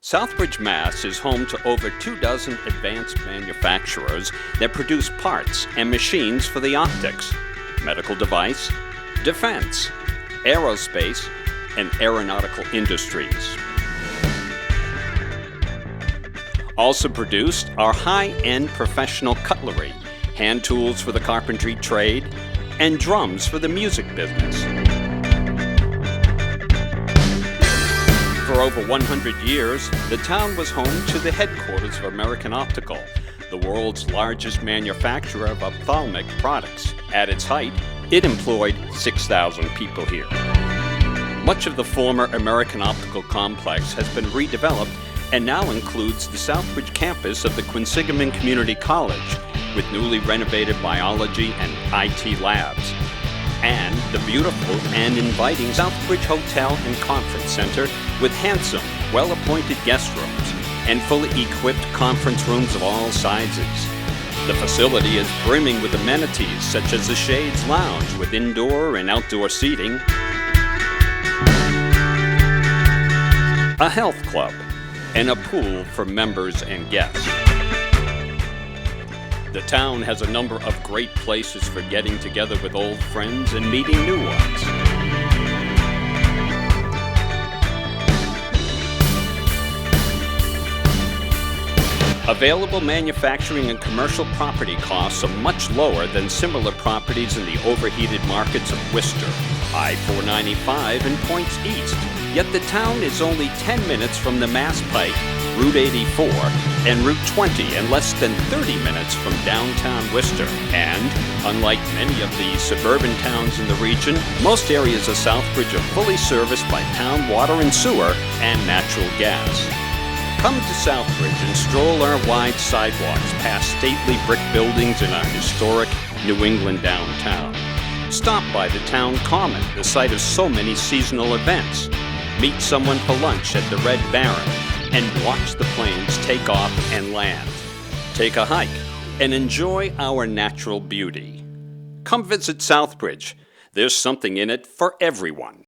Southbridge, Mass. Is home to over 24 advanced manufacturers that produce parts and machines for the optics, medical device, defense, aerospace, and aeronautical industries. Also produced are high-end professional cutlery, hand tools for the carpentry trade, and drums for the music business. For over 100 years, the town was home to the headquarters of American Optical, the world's largest manufacturer of ophthalmic products. At its height, it employed 6,000 people here. Much of the former American Optical complex has been redeveloped and now includes the Southbridge campus of the Quinsigamond Community College, with newly renovated biology and IT labs, and the beautiful and inviting Southbridge Hotel and Conference Center with handsome, well-appointed guest rooms and fully equipped conference rooms of all sizes. The facility is brimming with amenities such as the Shades Lounge with indoor and outdoor seating, a health club, and a pool for members and guests. The town has a number of great places for getting together with old friends and meeting new ones. Available manufacturing and commercial property costs are much lower than similar properties in the overheated markets of Worcester, I-495, and points east. Yet the town is only 10 minutes from the Mass Pike, Route 84, and Route 20, and less than 30 minutes from downtown Worcester. And, unlike many of the suburban towns in the region, most areas of Southbridge are fully serviced by town water and sewer and natural gas. Come to Southbridge and stroll our wide sidewalks past stately brick buildings in our historic New England downtown. Stop by the town common, the site of so many seasonal events. Meet someone for lunch at the Red Baron and watch the planes take off and land. Take a hike and enjoy our natural beauty. Come visit Southbridge. There's something in it for everyone.